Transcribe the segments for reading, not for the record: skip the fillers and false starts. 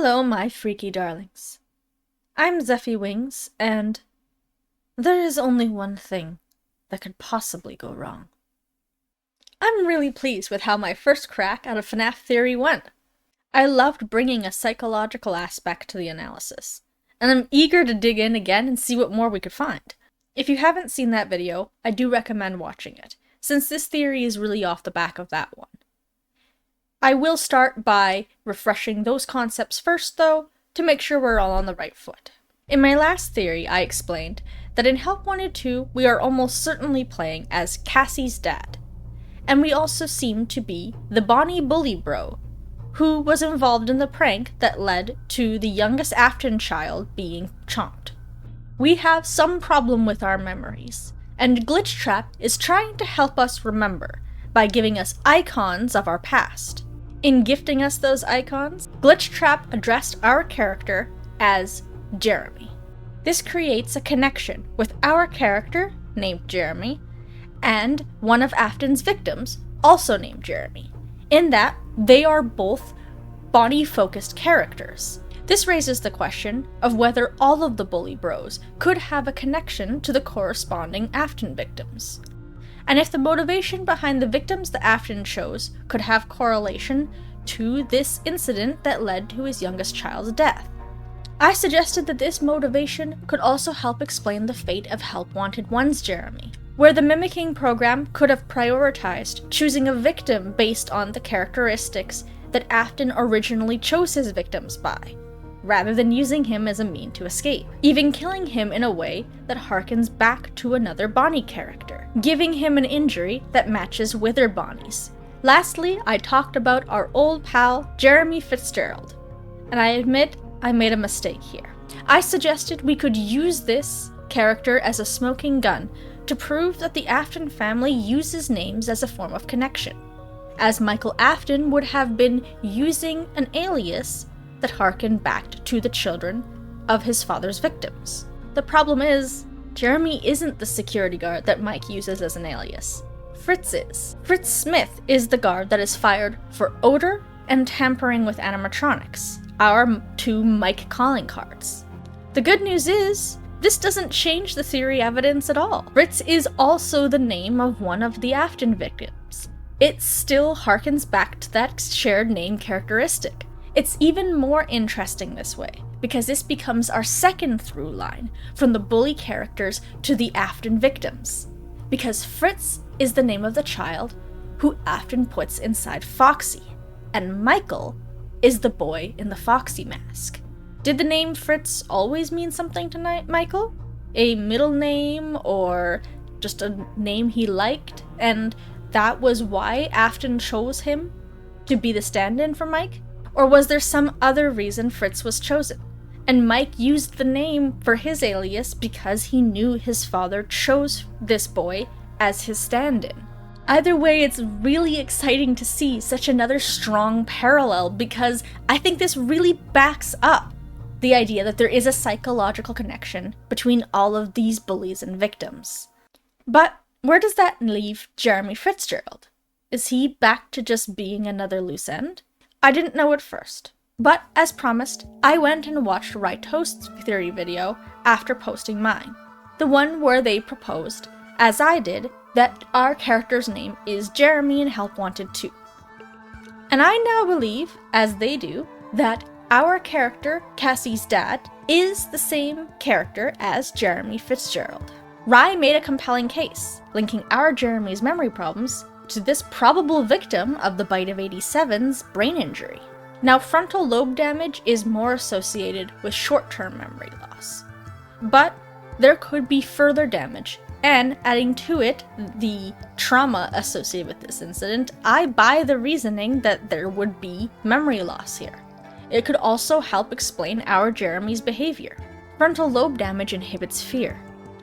Hello, my freaky darlings. I'm Zeffy Wings, and there is only one thing that could possibly go wrong. I'm really pleased with how my first crack at a FNAF theory went. I loved bringing a psychological aspect to the analysis, and I'm eager to dig in again and see what more we could find. If you haven't seen that video, I do recommend watching it, since this theory is really off the back of that one. I will start by refreshing those concepts first, though, to make sure we're all on the right foot. In my last theory, I explained that in Help Wanted 2, we are almost certainly playing as Cassie's dad, and we also seem to be the Bonnie bully bro, who was involved in the prank that led to the youngest Afton child being chomped. We have some problem with our memories, and Glitch Trap is trying to help us remember by giving us icons of our past. In gifting us those icons, Glitch Trap addressed our character as Jeremy. This creates a connection with our character, named Jeremy, and one of Afton's victims, also named Jeremy, in that they are both Bonnie-focused characters. This raises the question of whether all of the bully bros could have a connection to the corresponding Afton victims, and if the motivation behind the victims the Afton chose could have correlation to this incident that led to his youngest child's death. I suggested that this motivation could also help explain the fate of Help Wanted 1's Jeremy, where the mimicking program could have prioritized choosing a victim based on the characteristics that Afton originally chose his victims by, rather than using him as a means to escape, even killing him in a way that harkens back to another Bonnie character, giving him an injury that matches Withered Bonnie's. Lastly, I talked about our old pal, Jeremy Fitzgerald, and I admit I made a mistake here. I suggested we could use this character as a smoking gun to prove that the Afton family uses names as a form of connection, as Micheal Afton would have been using an alias that harkened back to the children of his father's victims. The problem is, Jeremy isn't the security guard that Mike uses as an alias. Fritz is. Fritz Smith is the guard that is fired for odor and tampering with animatronics, our two Mike calling cards. The good news is, this doesn't change the theory evidence at all. Fritz is also the name of one of the Afton victims. It still harkens back to that shared name characteristic. It's even more interesting this way, because this becomes our second through line from the bully characters to the Afton victims. Because Fritz is the name of the child who Afton puts inside Foxy, and Micheal is the boy in the Foxy mask. Did the name Fritz always mean something to Micheal? A middle name, or just a name he liked, and that was why Afton chose him to be the stand-in for Mike? Or was there some other reason Fritz was chosen, and Mike used the name for his alias because he knew his father chose this boy as his stand-in? Either way, it's really exciting to see such another strong parallel, because I think this really backs up the idea that there is a psychological connection between all of these bullies and victims. But where does that leave Jeremy Fitzgerald? Is he back to just being another loose end? I didn't know at first, but as promised, I went and watched Right Toast's theory video after posting mine, the one where they proposed, as I did, that our character's name is Jeremy in Help Wanted 2. And I now believe, as they do, that our character, Cassie's dad, is the same character as Jeremy Fitzgerald. Rye made a compelling case, linking our Jeremy's memory problems to this probable victim of the Bite of 87's brain injury. Now, frontal lobe damage is more associated with short-term memory loss, but there could be further damage, and adding to it the trauma associated with this incident, I buy the reasoning that there would be memory loss here. It could also help explain our Jeremy's behavior. Frontal lobe damage inhibits fear.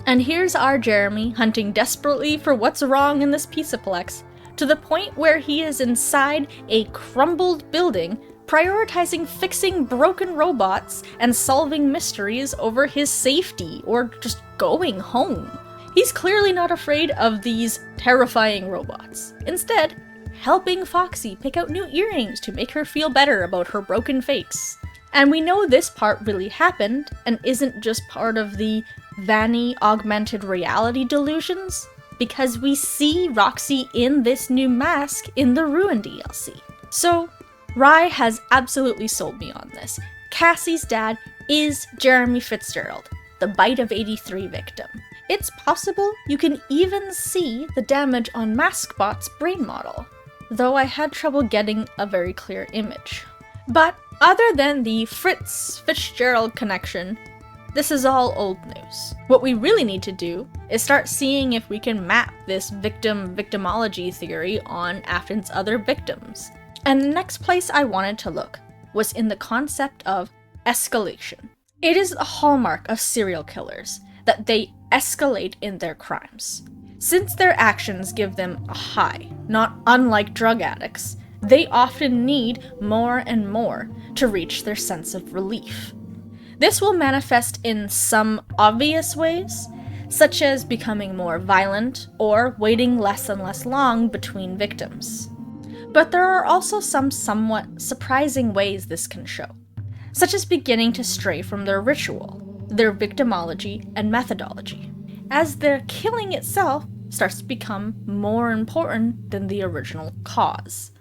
And here's our Jeremy hunting desperately for what's wrong in this pizzaplex, to the point where he is inside a crumbled building, prioritizing fixing broken robots and solving mysteries over his safety, or just going home. He's clearly not afraid of these terrifying robots. Instead, helping Foxy pick out new earrings to make her feel better about her broken face. And we know this part really happened and isn't just part of the Vanny augmented reality delusions, because we see Roxy in this new mask in the Ruin DLC. So, Rye has absolutely sold me on this. Cassie's dad is Jeremy Fitzgerald, the Bite of 83 victim. It's possible you can even see the damage on Maskbot's brain model, though I had trouble getting a very clear image. But other than the Fritz-Fitzgerald connection, this is all old news. What we really need to do is start seeing if we can map this victimology theory on Afton's other victims. And the next place I wanted to look was in the concept of escalation. It is a hallmark of serial killers that they escalate in their crimes. Since their actions give them a high, not unlike drug addicts, they often need more and more to reach their sense of relief. This will manifest in some obvious ways, such as becoming more violent or waiting less and less long between victims. But there are also some somewhat surprising ways this can show, such as beginning to stray from their ritual, their victimology and methodology, as their killing itself starts to become more important than the original cause.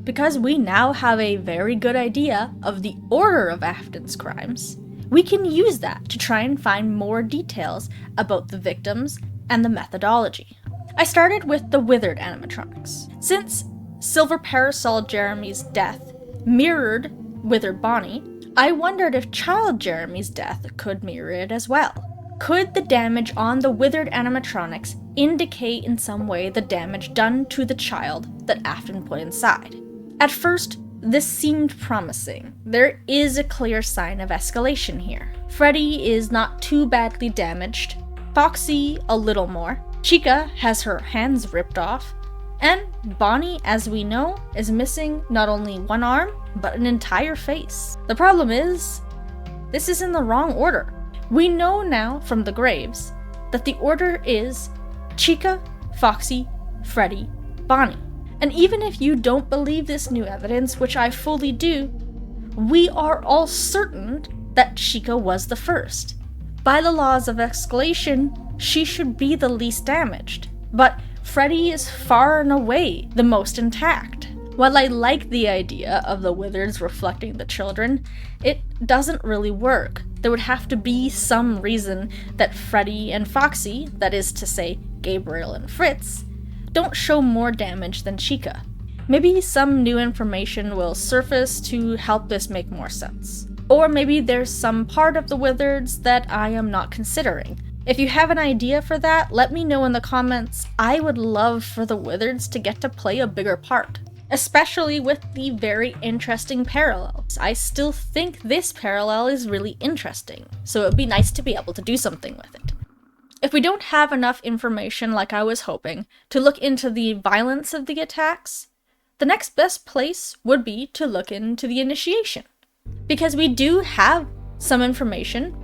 Because we now have a very good idea of the order of Afton's crimes, we can use that to try and find more details about the victims and the methodology. I started with the Whithered Animatronics. Since Silver Parasol Jeremy's death mirrored Withered Bonnie, I wondered if Child Jeremy's death could mirror it as well. Could the damage on the Whithered Animatronics indicate in some way the damage done to the child that Afton put inside? At first, this seemed promising. There is a clear sign of escalation here. Freddy is not too badly damaged, Foxy a little more, Chika has her hands ripped off, and Bonnie, as we know, is missing not only one arm, but an entire face. The problem is, this is in the wrong order. We know now from the graves that the order is Chika, Foxy, Freddy, Bonnie. And even if you don't believe this new evidence, which I fully do, we are all certain that Chika was the first. By the laws of escalation, she should be the least damaged. But Freddy is far and away the most intact. While I like the idea of the Withers reflecting the children, it doesn't really work. There would have to be some reason that Freddy and Foxy, that is to say, Gabriel and Fritz, don't show more damage than Chika. Maybe some new information will surface to help this make more sense. Or maybe there's some part of the Withereds that I am not considering. If you have an idea for that, let me know in the comments. I would love for the Withereds to get to play a bigger part, especially with the very interesting parallels. I still think this parallel is really interesting, so it'd be nice to be able to do something with it. If we don't have enough information like I was hoping to look into the violence of the attacks, the next best place would be to look into the initiation. Because we do have some information,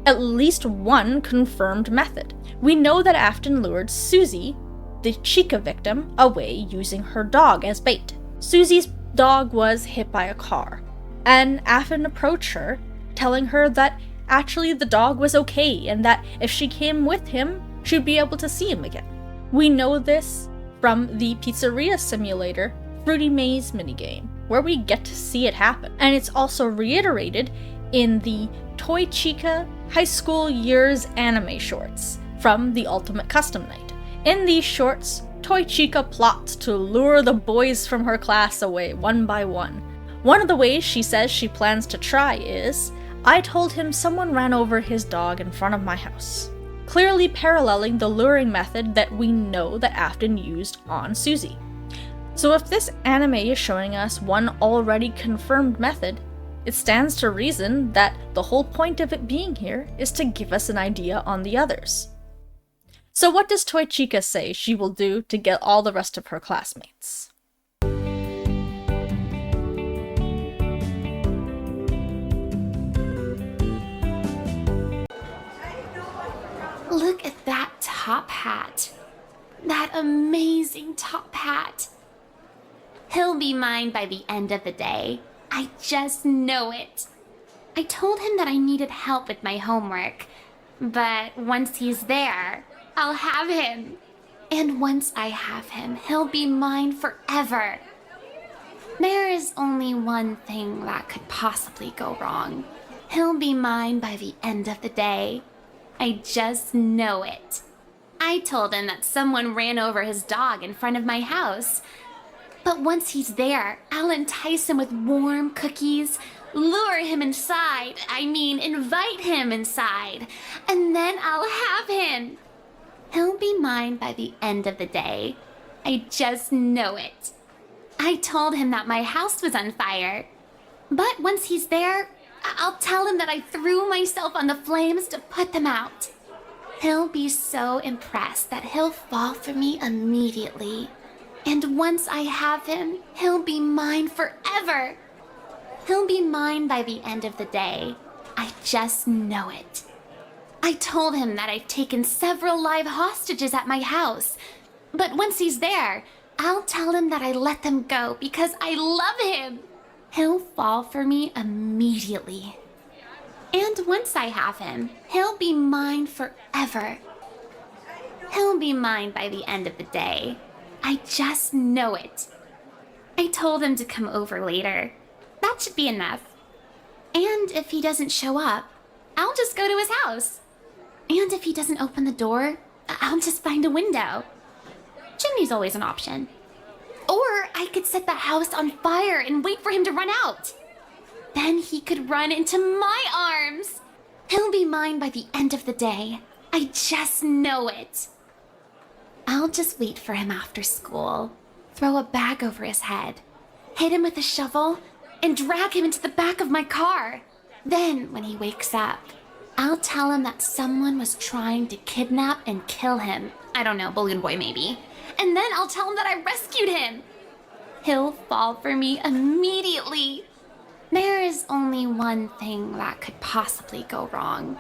at least one confirmed method. We know that Afton lured Susie, the Chika victim, away using her dog as bait. Susie's dog was hit by a car, and Afton approached her, telling her that actually the dog was okay and that if she came with him, she'd be able to see him again. We know this from the Pizzeria Simulator Fruity Maze minigame, where we get to see it happen. And it's also reiterated in the Toy Chika High School Years anime shorts from the Ultimate Custom Night. In these shorts, Toy Chika plots to lure the boys from her class away one by one. One of the ways she says she plans to try is, I told him someone ran over his dog in front of my house, clearly paralleling the luring method that we know that Afton used on Susie. So if this anime is showing us one already confirmed method, it stands to reason that the whole point of it being here is to give us an idea on the others. So what does Toy Chika say she will do to get all the rest of her classmates? Look at that top hat. That amazing top hat. He'll be mine by the end of the day. I just know it. I told him that I needed help with my homework. But once he's there, I'll have him. And once I have him, he'll be mine forever. There is only one thing that could possibly go wrong. He'll be mine by the end of the day. I just know it. I told him that someone ran over his dog in front of my house. But once he's there, I'll entice him with warm cookies, lure him inside, invite him inside, and then I'll have him. He'll be mine by the end of the day. I just know it. I told him that my house was on fire. But once he's there, I'll tell him that I threw myself on the flames to put them out. He'll be so impressed that he'll fall for me immediately. And once I have him, he'll be mine forever. He'll be mine by the end of the day. I just know it. I told him that I've taken several live hostages at my house. But once he's there, I'll tell him that I let them go because I love him. He'll fall for me immediately. And once I have him, he'll be mine forever. He'll be mine by the end of the day. I just know it. I told him to come over later. That should be enough. And if he doesn't show up, I'll just go to his house. And if he doesn't open the door, I'll just find a window. Chimney's always an option. Or I could set the house on fire and wait for him to run out. Then he could run into my arms. He'll be mine by the end of the day. I just know it. I'll just wait for him after school, throw a bag over his head, hit him with a shovel, and drag him into the back of my car. Then, when he wakes up, I'll tell him that someone was trying to kidnap and kill him. I don't know, Balloon Boy maybe. And then I'll tell him that I rescued him. He'll fall for me immediately. There is only one thing that could possibly go wrong.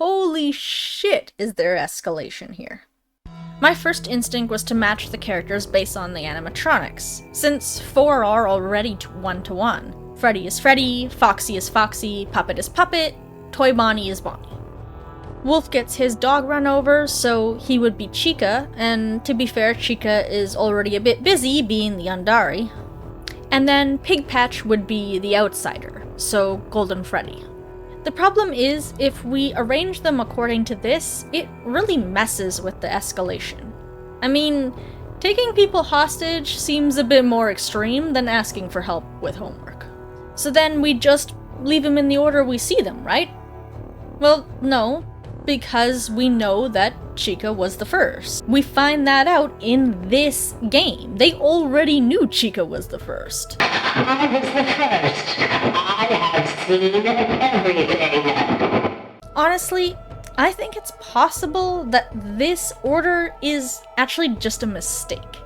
Holy shit, is there escalation here. My first instinct was to match the characters based on the animatronics, since 4 are already 1-to-1. Freddy is Freddy, Foxy is Foxy, Puppet is Puppet, Toy Bonnie is Bonnie. Wolf gets his dog run over, so he would be Chika, and to be fair, Chika is already a bit busy being the Undari. And then Pig Patch would be the outsider, so Golden Freddy. The problem is, if we arrange them according to this, it really messes with the escalation. I mean, taking people hostage seems a bit more extreme than asking for help with homework. So then we just leave them in the order we see them, right? Well, no, because we know that Chika was the first. We find that out in this game. They already knew Chika was the first. I was the first. I have seen everything. Honestly, I think it's possible that this order is actually just a mistake.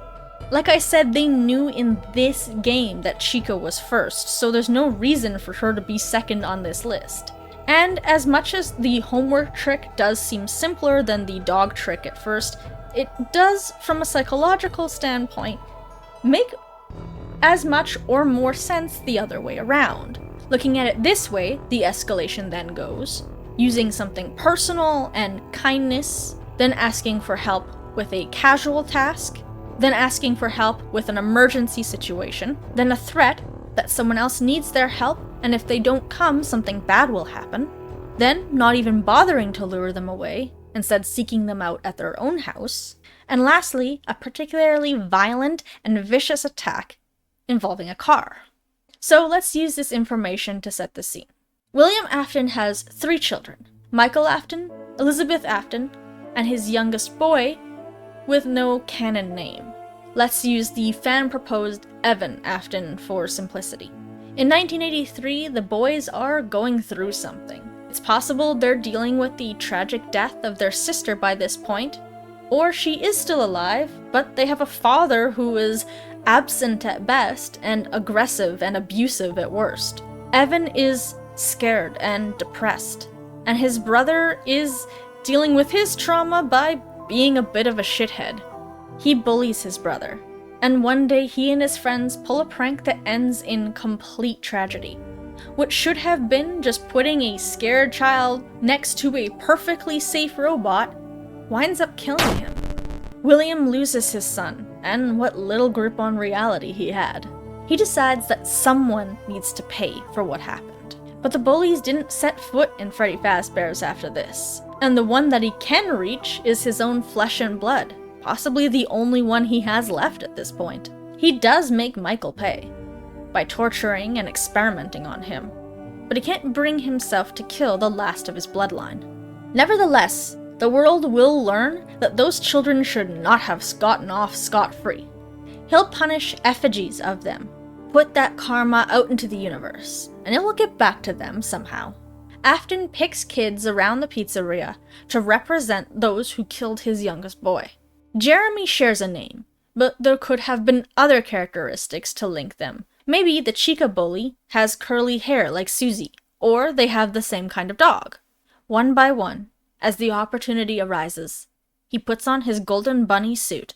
Like I said, they knew in this game that Chika was first, so there's no reason for her to be second on this list. And as much as the homework trick does seem simpler than the dog trick at first, it does, from a psychological standpoint, make as much or more sense the other way around. Looking at it this way, the escalation then goes, using something personal and kindness, then asking for help with a casual task, then asking for help with an emergency situation, then a threat that someone else needs their help, and if they don't come, something bad will happen, then not even bothering to lure them away, instead seeking them out at their own house, and lastly, a particularly violent and vicious attack involving a car. So let's use this information to set the scene. William Afton has 3 children, Micheal Afton, Elizabeth Afton, and his youngest boy with no canon name. Let's use the fan-proposed Evan Afton for simplicity. In 1983, the boys are going through something. It's possible they're dealing with the tragic death of their sister by this point, or she is still alive, but they have a father who is absent at best and aggressive and abusive at worst. Evan is scared and depressed, and his brother is dealing with his trauma by being a bit of a shithead. He bullies his brother, and one day he and his friends pull a prank that ends in complete tragedy. What should have been just putting a scared child next to a perfectly safe robot winds up killing him. William loses his son, and what little grip on reality he had. He decides that someone needs to pay for what happened. But the bullies didn't set foot in Freddy Fazbear's after this, and the one that he can reach is his own flesh and blood, possibly the only one he has left at this point. He does make Micheal pay, by torturing and experimenting on him, but he can't bring himself to kill the last of his bloodline. Nevertheless, the world will learn that those children should not have gotten off scot-free. He'll punish effigies of them, put that karma out into the universe, and it will get back to them somehow. Afton picks kids around the pizzeria to represent those who killed his youngest boy. Jeremy shares a name, but there could have been other characteristics to link them. Maybe the Chika bully has curly hair like Susie, or they have the same kind of dog. One by one, as the opportunity arises, he puts on his golden bunny suit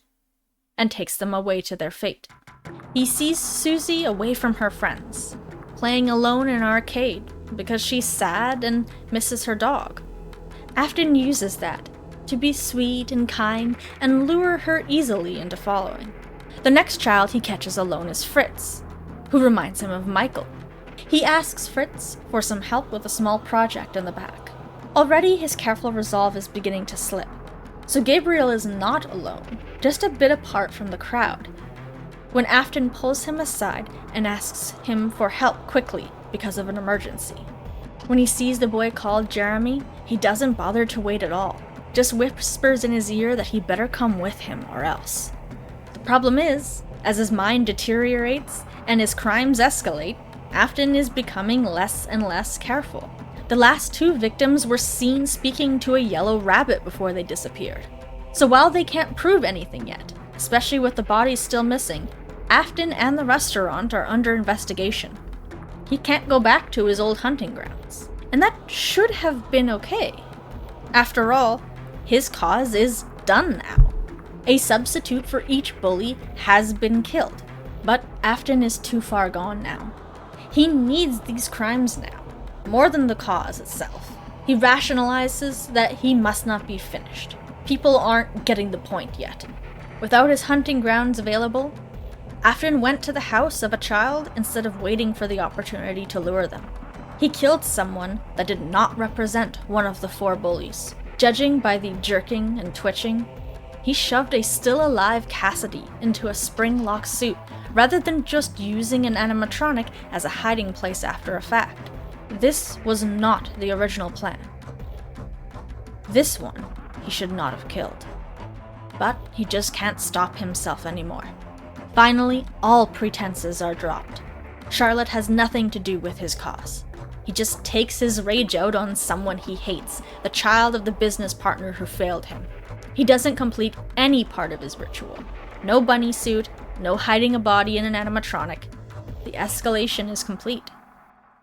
and takes them away to their fate. He sees Susie away from her friends, playing alone in an arcade because she's sad and misses her dog. Afton uses that to be sweet and kind and lure her easily into following. The next child he catches alone is Fritz, who reminds him of Micheal. He asks Fritz for some help with a small project in the back. Already his careful resolve is beginning to slip, so Gabriel is not alone, just a bit apart from the crowd, when Afton pulls him aside and asks him for help quickly because of an emergency. When he sees the boy called Jeremy, he doesn't bother to wait at all, just whispers in his ear that he better come with him or else. The problem is, as his mind deteriorates and his crimes escalate, Afton is becoming less and less careful. The last two victims were seen speaking to a yellow rabbit before they disappeared. So while they can't prove anything yet, especially with the bodies still missing, Afton and the restaurant are under investigation. He can't go back to his old hunting grounds, and that should have been okay. After all, his cause is done now. A substitute for each bully has been killed, but Afton is too far gone now. He needs these crimes now, more than the cause itself. He rationalizes that he must not be finished. People aren't getting the point yet. Without his hunting grounds available, Afton went to the house of a child instead of waiting for the opportunity to lure them. He killed someone that did not represent one of the four bullies. Judging by the jerking and twitching, he shoved a still-alive Cassidy into a spring-lock suit rather than just using an animatronic as a hiding place after a fact. This was not the original plan. This one he should not have killed. But he just can't stop himself anymore. Finally, all pretenses are dropped. Charlotte has nothing to do with his cause. He just takes his rage out on someone he hates, the child of the business partner who failed him. He doesn't complete any part of his ritual. No bunny suit, no hiding a body in an animatronic. The escalation is complete.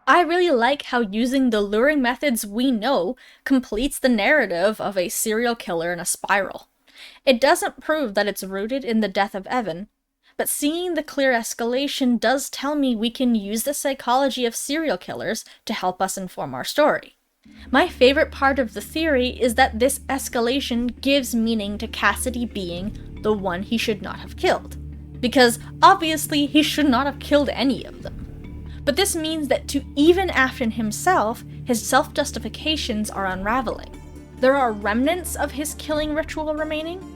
I really like how using the luring methods we know completes the narrative of a serial killer in a spiral. It doesn't prove that it's rooted in the death of Evan, but seeing the clear escalation does tell me we can use the psychology of serial killers to help us inform our story. My favorite part of the theory is that this escalation gives meaning to Cassidy being the one he should not have killed, because obviously he should not have killed any of them. But this means that to even Afton himself, his self-justifications are unraveling. There are remnants of his killing ritual remaining.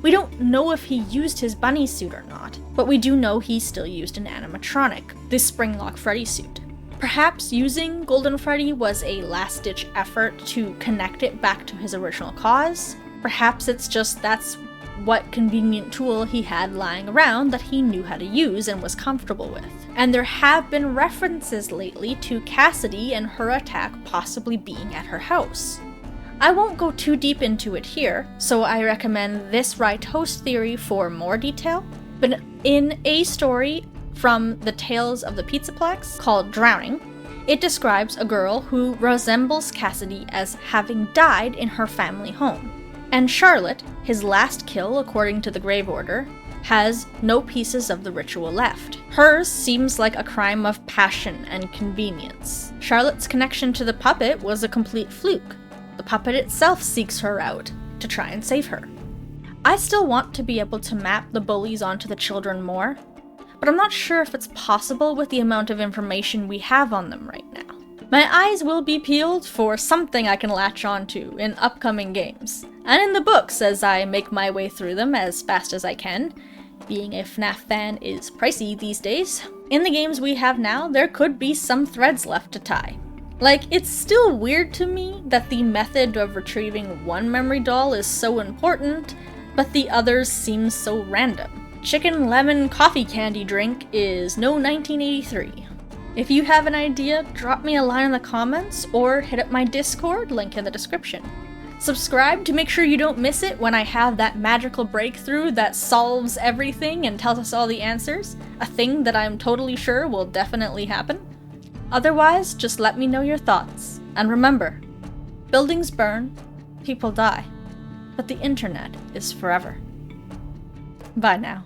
We don't know if he used his bunny suit or not, but we do know he still used an animatronic, the Springlock Freddy suit. Perhaps using Golden Freddy was a last-ditch effort to connect it back to his original cause. Perhaps it's just that's what convenient tool he had lying around that he knew how to use and was comfortable with. And there have been references lately to Cassidy and her attack possibly being at her house. I won't go too deep into it here, so I recommend this Right Host theory for more detail, but in a story from the Tales of the Pizzaplex called Drowning, it describes a girl who resembles Cassidy as having died in her family home. And Charlotte, his last kill according to the Grave Order, has no pieces of the ritual left. Hers seems like a crime of passion and convenience. Charlotte's connection to the puppet was a complete fluke. The puppet itself seeks her out to try and save her. I still want to be able to map the bullies onto the children more, but I'm not sure if it's possible with the amount of information we have on them right now. My eyes will be peeled for something I can latch onto in upcoming games, and in the books as I make my way through them as fast as I can. Being a FNAF fan is pricey these days. In the games we have now, there could be some threads left to tie. Like, it's still weird to me that the method of retrieving one memory doll is so important, but the others seem so random. Chicken lemon coffee candy drink is no 1983. If you have an idea, drop me a line in the comments or hit up my Discord, link in the description. Subscribe to make sure you don't miss it when I have that magical breakthrough that solves everything and tells us all the answers, a thing that I'm totally sure will definitely happen. Otherwise, just let me know your thoughts. And remember, buildings burn, people die, but the internet is forever. Bye now.